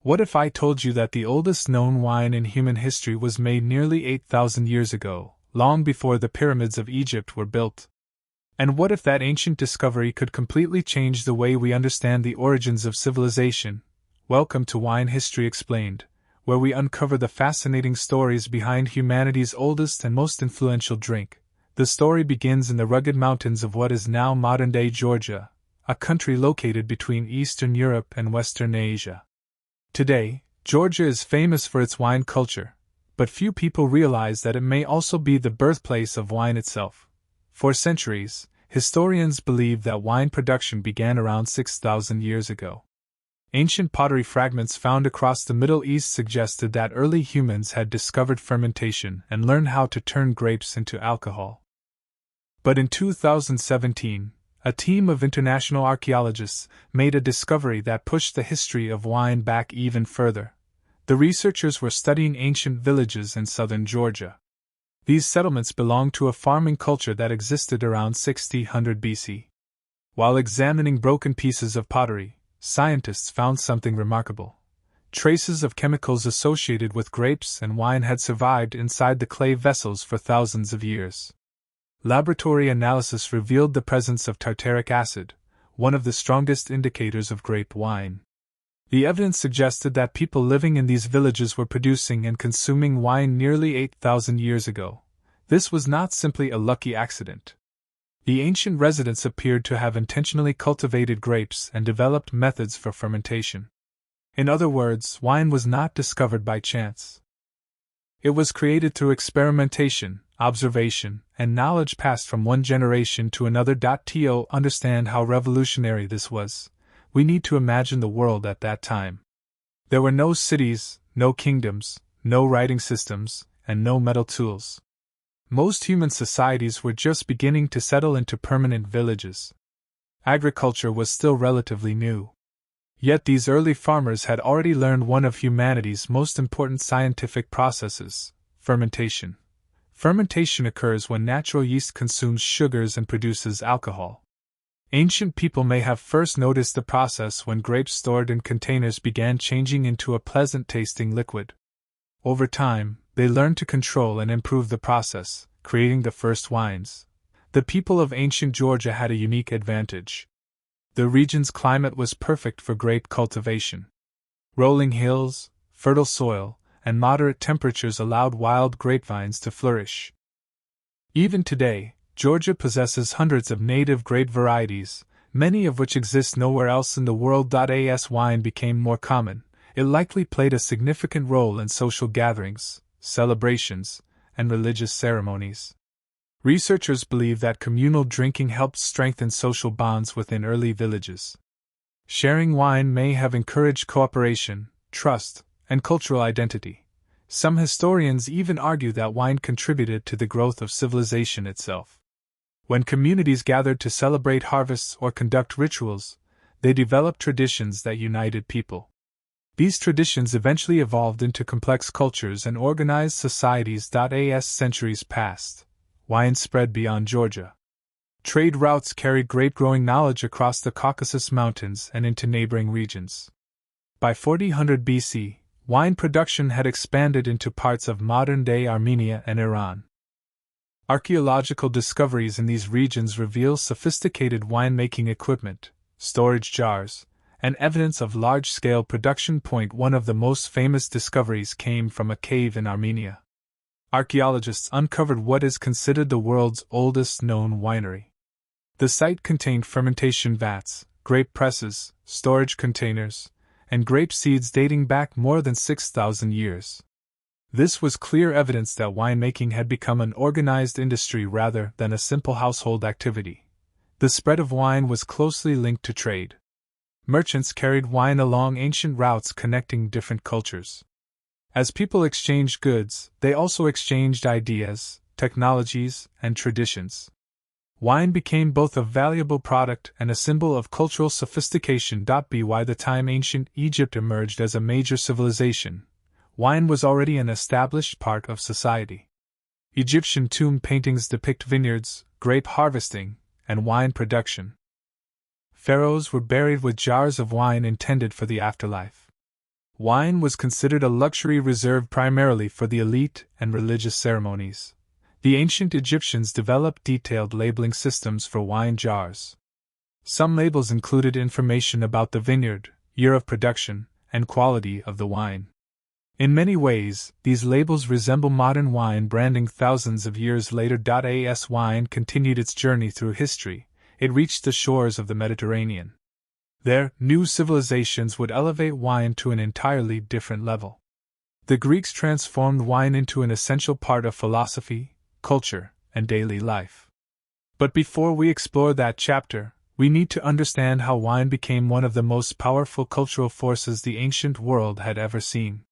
What if I told you that the oldest known wine in human history was made nearly 8,000 years ago, long before the pyramids of Egypt were built? And what if that ancient discovery could completely change the way we understand the origins of civilization? Welcome to Wine History Explained, where we uncover the fascinating stories behind humanity's oldest and most influential drink. The story begins in the rugged mountains of what is now modern-day Georgia, a country located between Eastern Europe and Western Asia. Today, Georgia is famous for its wine culture, but few people realize that it may also be the birthplace of wine itself. For centuries, historians believe that wine production began around 6,000 years ago. Ancient pottery fragments found across the Middle East suggested that early humans had discovered fermentation and learned how to turn grapes into alcohol. But in 2017, a team of international archaeologists made a discovery that pushed the history of wine back even further. The researchers were studying ancient villages in southern Georgia. These settlements belonged to a farming culture that existed around 600 BC. While examining broken pieces of pottery, scientists found something remarkable. Traces of chemicals associated with grapes and wine had survived inside the clay vessels for thousands of years. Laboratory analysis revealed the presence of tartaric acid, one of the strongest indicators of grape wine. The evidence suggested that people living in these villages were producing and consuming wine nearly 8,000 years ago. This was not simply a lucky accident. The ancient residents appeared to have intentionally cultivated grapes and developed methods for fermentation. In other words, wine was not discovered by chance. It was created through experimentation, observation, and knowledge passed from one generation to another. To understand how revolutionary this was, we need to imagine the world at that time. There were no cities, no kingdoms, no writing systems, and no metal tools. Most human societies were just beginning to settle into permanent villages. Agriculture was still relatively new. Yet these early farmers had already learned one of humanity's most important scientific processes: fermentation. Fermentation occurs when natural yeast consumes sugars and produces alcohol. Ancient people may have first noticed the process when grapes stored in containers began changing into a pleasant-tasting liquid. Over time, they learned to control and improve the process, creating the first wines. The people of ancient Georgia had a unique advantage. The region's climate was perfect for grape cultivation. Rolling hills, fertile soil, and moderate temperatures allowed wild grapevines to flourish. Even today, Georgia possesses hundreds of native grape varieties, many of which exist nowhere else in the world. As wine became more common, it likely played a significant role in social gatherings, celebrations, and religious ceremonies. Researchers believe that communal drinking helped strengthen social bonds within early villages. Sharing wine may have encouraged cooperation, trust, and cultural identity. Some historians even argue that wine contributed to the growth of civilization itself. When communities gathered to celebrate harvests or conduct rituals, they developed traditions that united people. These traditions eventually evolved into complex cultures and organized societies. As centuries passed, wine spread beyond Georgia. Trade routes carried grape-growing knowledge across the Caucasus Mountains and into neighboring regions. By 400 BC, wine production had expanded into parts of modern-day Armenia and Iran. Archaeological discoveries in these regions reveal sophisticated winemaking equipment, storage jars, and evidence of large-scale production. One of the most famous discoveries came from a cave in Armenia. Archaeologists uncovered what is considered the world's oldest known winery. The site contained fermentation vats, grape presses, storage containers, and grape seeds dating back more than 6,000 years. This was clear evidence that winemaking had become an organized industry rather than a simple household activity. The spread of wine was closely linked to trade. Merchants carried wine along ancient routes connecting different cultures. As people exchanged goods, they also exchanged ideas, technologies, and traditions. Wine became both a valuable product and a symbol of cultural sophistication. By the time ancient Egypt emerged as a major civilization, wine was already an established part of society. Egyptian tomb paintings depict vineyards, grape harvesting, and wine production. Pharaohs were buried with jars of wine intended for the afterlife. Wine was considered a luxury reserved primarily for the elite and religious ceremonies. The ancient Egyptians developed detailed labeling systems for wine jars. Some labels included information about the vineyard, year of production, and quality of the wine. In many ways, these labels resemble modern wine branding thousands of years later. As wine continued its journey through history, it reached the shores of the Mediterranean. There, new civilizations would elevate wine to an entirely different level. The Greeks transformed wine into an essential part of philosophy, culture, and daily life. But before we explore that chapter, we need to understand how wine became one of the most powerful cultural forces the ancient world had ever seen.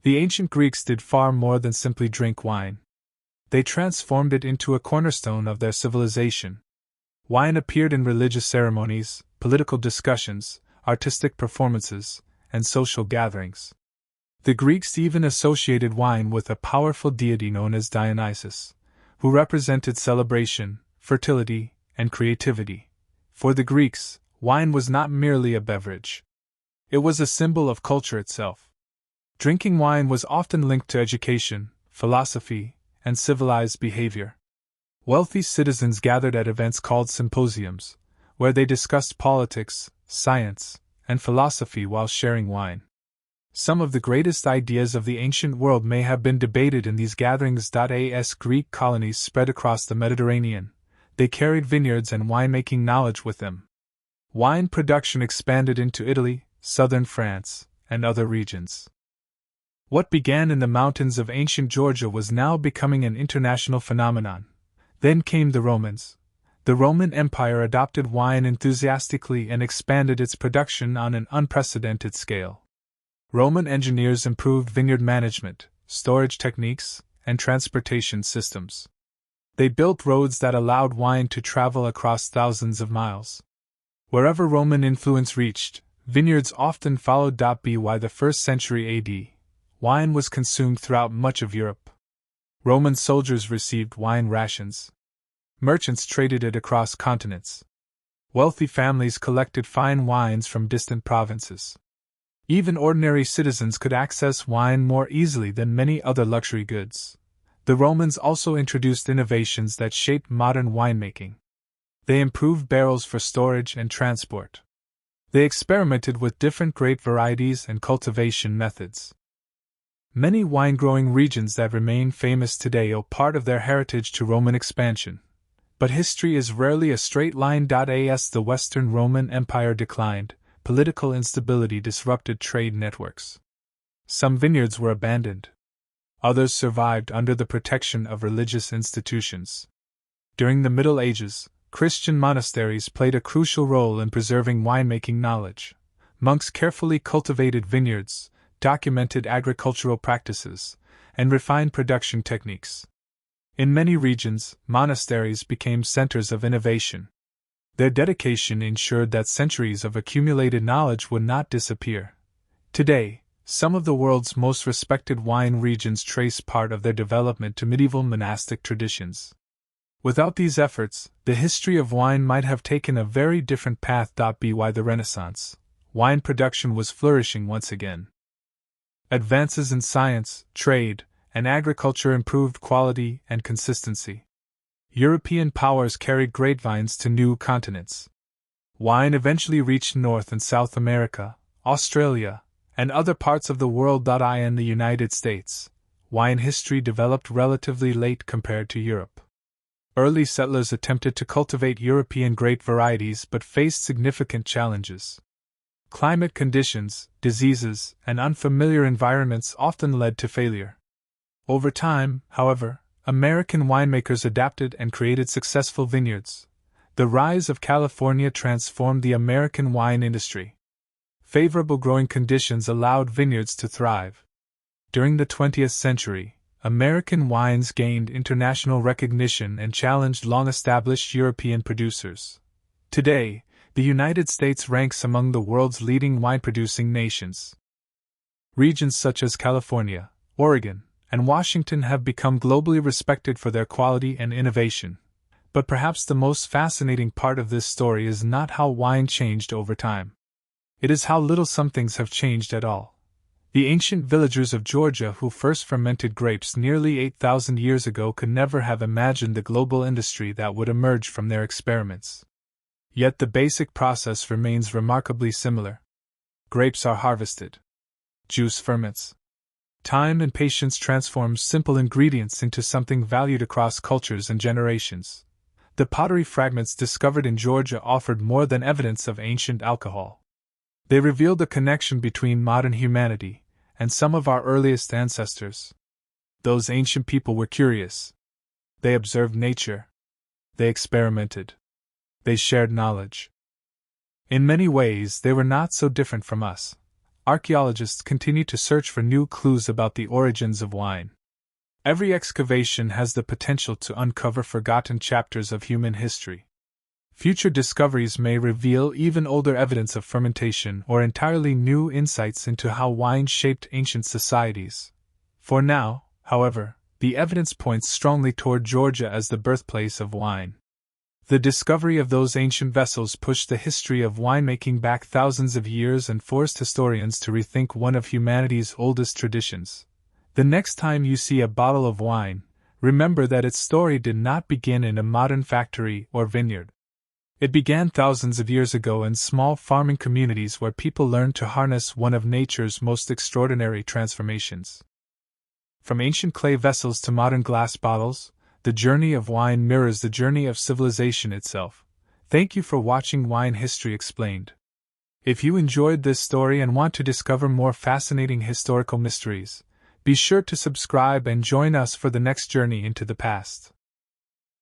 The ancient Greeks did far more than simply drink wine. They transformed it into a cornerstone of their civilization. Wine appeared in religious ceremonies, political discussions, artistic performances, and social gatherings. The Greeks even associated wine with a powerful deity known as Dionysus, who represented celebration, fertility, and creativity. For the Greeks, wine was not merely a beverage. It was a symbol of culture itself. Drinking wine was often linked to education, philosophy, and civilized behavior. Wealthy citizens gathered at events called symposiums, where they discussed politics, science, and philosophy while sharing wine. Some of the greatest ideas of the ancient world may have been debated in these gatherings. As Greek colonies spread across the Mediterranean, they carried vineyards and winemaking knowledge with them. Wine production expanded into Italy, southern France, and other regions. What began in the mountains of ancient Georgia was now becoming an international phenomenon. Then came the Romans. The Roman Empire adopted wine enthusiastically and expanded its production on an unprecedented scale. Roman engineers improved vineyard management, storage techniques, and transportation systems. They built roads that allowed wine to travel across thousands of miles. Wherever Roman influence reached, vineyards often followed. By the 1st century AD, wine was consumed throughout much of Europe. Roman soldiers received wine rations. Merchants traded it across continents. Wealthy families collected fine wines from distant provinces. Even ordinary citizens could access wine more easily than many other luxury goods. The Romans also introduced innovations that shaped modern winemaking. They improved barrels for storage and transport. They experimented with different grape varieties and cultivation methods. Many wine-growing regions that remain famous today owe part of their heritage to Roman expansion. But history is rarely a straight line. As the Western Roman Empire declined, political instability disrupted trade networks. Some vineyards were abandoned. Others survived under the protection of religious institutions. During the Middle Ages, Christian monasteries played a crucial role in preserving winemaking knowledge. Monks carefully cultivated vineyards, documented agricultural practices, and refined production techniques. In many regions, monasteries became centers of innovation. Their dedication ensured that centuries of accumulated knowledge would not disappear. Today, some of the world's most respected wine regions trace part of their development to medieval monastic traditions. Without these efforts, the history of wine might have taken a very different path. By the Renaissance, wine production was flourishing once again. Advances in science, trade, and agriculture improved quality and consistency. European powers carried grapevines to new continents. Wine eventually reached North and South America, Australia, and other parts of the world. In the United States, wine history developed relatively late compared to Europe. Early settlers attempted to cultivate European grape varieties but faced significant challenges. Climate conditions, diseases, and unfamiliar environments often led to failure. Over time, however, American winemakers adapted and created successful vineyards. The rise of California transformed the American wine industry. Favorable growing conditions allowed vineyards to thrive. During the 20th century, American wines gained international recognition and challenged long-established European producers. Today, the United States ranks among the world's leading wine-producing nations. Regions such as California, Oregon, and Washington have become globally respected for their quality and innovation. But perhaps the most fascinating part of this story is not how wine changed over time. It is how little some things have changed at all. The ancient villagers of Georgia who first fermented grapes nearly 8,000 years ago could never have imagined the global industry that would emerge from their experiments. Yet the basic process remains remarkably similar. Grapes are harvested. Juice ferments. Time and patience transforms simple ingredients into something valued across cultures and generations. The pottery fragments discovered in Georgia offered more than evidence of ancient alcohol. They revealed a connection between modern humanity and some of our earliest ancestors. Those ancient people were curious. They observed nature. They experimented. They shared knowledge. In many ways, they were not so different from us. Archaeologists continue to search for new clues about the origins of wine. Every excavation has the potential to uncover forgotten chapters of human history. Future discoveries may reveal even older evidence of fermentation or entirely new insights into how wine shaped ancient societies. For now, however, the evidence points strongly toward Georgia as the birthplace of wine. The discovery of those ancient vessels pushed the history of winemaking back thousands of years and forced historians to rethink one of humanity's oldest traditions. The next time you see a bottle of wine, remember that its story did not begin in a modern factory or vineyard. It began thousands of years ago in small farming communities where people learned to harness one of nature's most extraordinary transformations. From ancient clay vessels to modern glass bottles, the journey of wine mirrors the journey of civilization itself. Thank you for watching Wine History Explained. If you enjoyed this story and want to discover more fascinating historical mysteries, be sure to subscribe and join us for the next journey into the past.